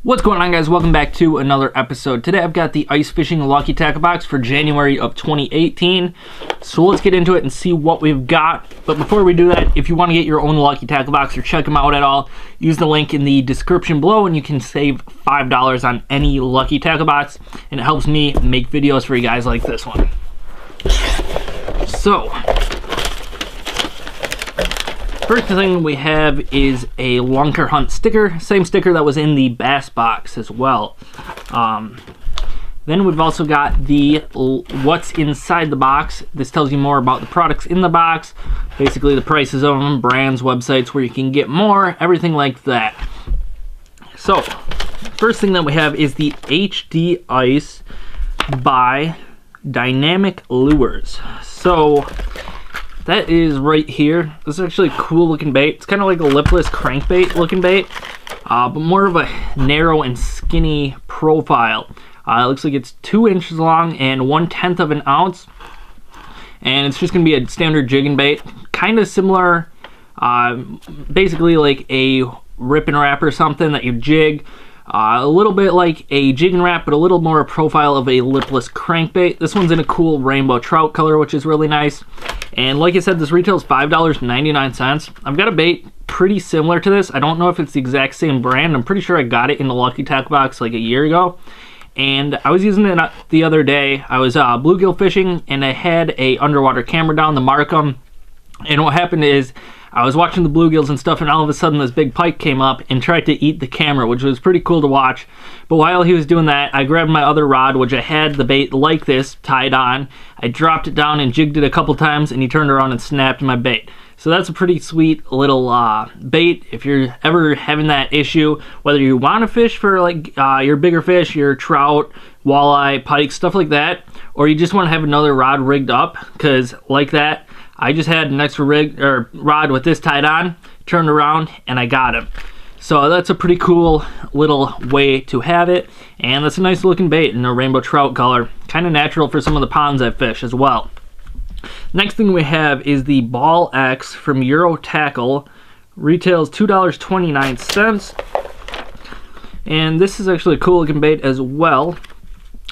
What's going on, guys? Welcome back to another episode. Today I've got the ice fishing lucky tackle box for January of 2018. So let's get into it and see what we've got. But before we do that, if you want to get your own lucky tackle box or check them out at all, use the link in the description below and you can save $5 on any lucky tackle box, and it helps me make videos for you guys like this one. So first thing we have is a Lunker Hunt sticker, same sticker that was in the bass box as well. Then we've also got the what's inside the box. This tells you more about the products in the box, basically the prices of them, brands, websites where you can get more, everything like that. So first thing that we have is the HD Ice by Dynamic Lures. So that is right here. This is actually a cool looking bait. It's kind of like a lipless crankbait looking bait, but more of a narrow and skinny profile. It looks like it's 2 inches long and 1/10 of an ounce. And it's just gonna be a standard jigging bait. Kind of similar, basically like a rip and wrap or something that you jig. A little bit like a jig and wrap, but a little more profile of a lipless crankbait. This one's in a cool rainbow trout color, which is really nice. And like I said, this retails $5.99. I've got a bait pretty similar to this. I don't know if it's the exact same brand. I'm pretty sure I got it in the lucky tackle box like a year ago. And I was using it the other day. I was bluegill fishing and I had a underwater camera down to mark them. And what happened is I was watching the bluegills and stuff, and all of a sudden this big pike came up and tried to eat the camera, which was pretty cool to watch. But while he was doing that, I grabbed my other rod, which I had the bait like this tied on. I dropped it down and jigged it a couple times, and he turned around and snapped my bait. So that's a pretty sweet little bait if you're ever having that issue, whether you want to fish for like your bigger fish, your trout, walleye, pike, stuff like that, or you just want to have another rod rigged up, because like that, I just had an extra rod with this tied on, turned around, and I got him. So that's a pretty cool little way to have it, and that's a nice looking bait in a rainbow trout color. Kind of natural for some of the ponds I fish as well. Next thing we have is the Ball X from Euro Tackle. Retails $2.29. And this is actually a cool looking bait as well.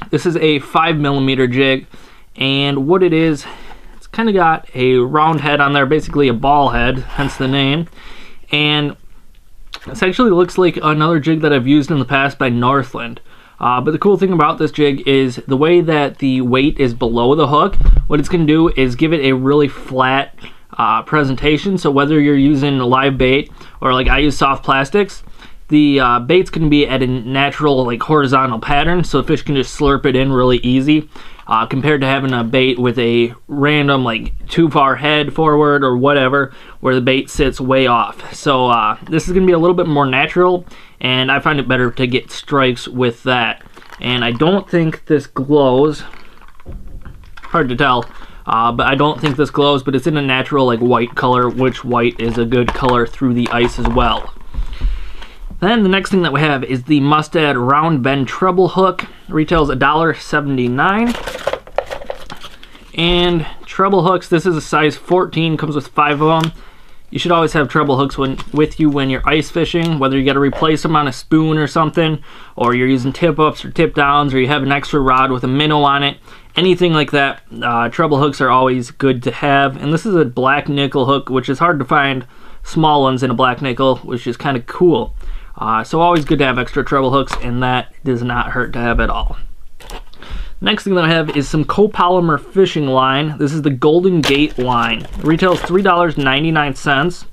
This is a 5mm jig, and what it is, kind of got a round head on there, basically a ball head, hence the name. And this actually looks like another jig that I've used in the past by Northland. But the cool thing about this jig is the way that the weight is below the hook. What it's going to do is give it a really flat presentation. So whether you're using live bait or like I use soft plastics, the bait's going to be at a natural like horizontal pattern, so the fish can just slurp it in really easy. Compared to having a bait with a random like too far head forward or whatever, where the bait sits way off. So this is going to be a little bit more natural, and I find it better to get strikes with that. And I don't think this glows. Hard to tell, but I don't think this glows, but it's in a natural like white color, which white is a good color through the ice as well. Then the next thing that we have is the Mustad round bend treble hook. Retails $1.79. And treble hooks, this is a size 14, comes with 5 of them. You should always have treble hooks with you when you're ice fishing, whether you got to replace them on a spoon or something, or you're using tip ups or tip downs, or you have an extra rod with a minnow on it, anything like that. Treble hooks are always good to have. And this is a black nickel hook, which is hard to find small ones in a black nickel, which is kind of cool. So always good to have extra treble hooks, and that does not hurt to have at all. Next thing that I have is some copolymer fishing line. This is the Golden Gate line. It retails $3.99,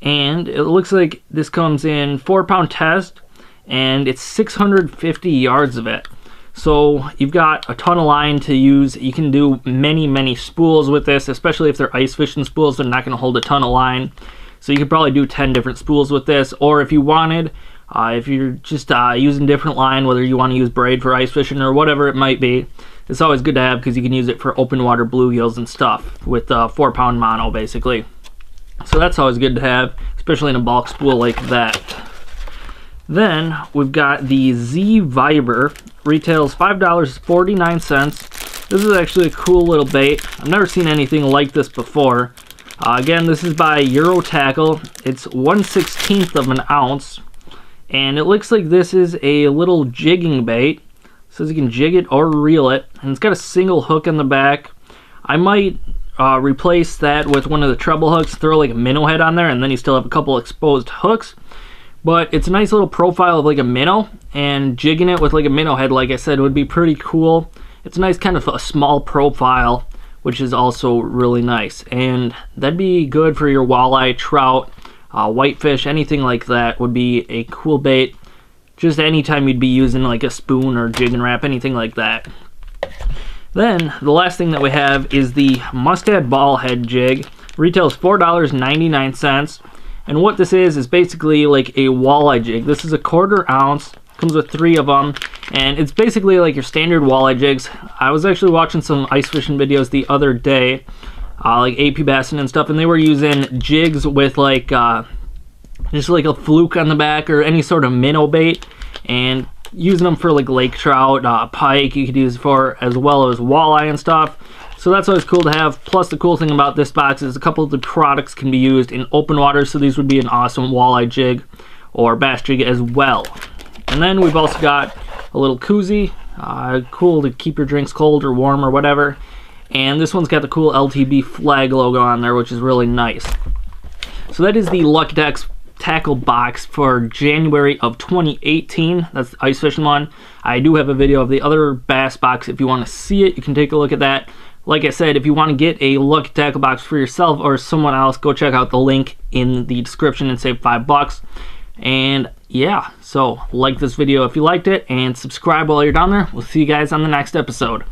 and it looks like this comes in 4-pound test, and it's 650 yards of it. So you've got a ton of line to use. You can do many spools with this, especially if they're ice fishing spools. They're not going to hold a ton of line. So you could probably do 10 different spools with this, or if you wanted, if you're just using different line, whether you want to use braid for ice fishing or whatever it might be, it's always good to have because you can use it for open water bluegills and stuff with 4-pound mono basically. So that's always good to have, especially in a bulk spool like that. Then we've got the Zee Viber. Retails $5.49. This is actually a cool little bait. I've never seen anything like this before. Again, this is by Euro Tackle. It's 1/16 of an ounce, And it looks like this is a little jigging bait. It says you can jig it or reel it, and it's got a single hook in the back. I might replace that with one of the treble hooks, throw like a minnow head on there, and then you still have a couple exposed hooks. But it's a nice little profile of like a minnow, and jigging it with like a minnow head, like I said, would be pretty cool. It's a nice kind of a small profile, which is also really nice, and that'd be good for your walleye, trout, whitefish, anything like that would be a cool bait. Just anytime you'd be using like a spoon or jig and wrap, anything like that. Then the last thing that we have is the Mustad ball head jig. Retails $4.99, and what this is basically like a walleye jig. This is a 1/4 ounce, comes with 3 of them, and it's basically like your standard walleye jigs. I was actually watching some ice fishing videos the other day, like AP Bassin and stuff, and they were using jigs with like just like a fluke on the back or any sort of minnow bait, and using them for like lake trout, pike you could use for, as well as walleye and stuff. So that's always cool to have. Plus the cool thing about this box is a couple of the products can be used in open water, so these would be an awesome walleye jig or bass jig as well. And then we've also got a little koozie, cool to keep your drinks cold or warm or whatever. And this one's got the cool LTB flag logo on there, which is really nice. So that is the Lucky Ducks tackle box for January of 2018. That's the ice fishing one. I do have a video of the other bass box. If you want to see it, you can take a look at that. Like I said, if you want to get a Lucky Tackle box for yourself or someone else, go check out the link in the description and save $5. And yeah, so like this video if you liked it, and subscribe while you're down there. We'll see you guys on the next episode.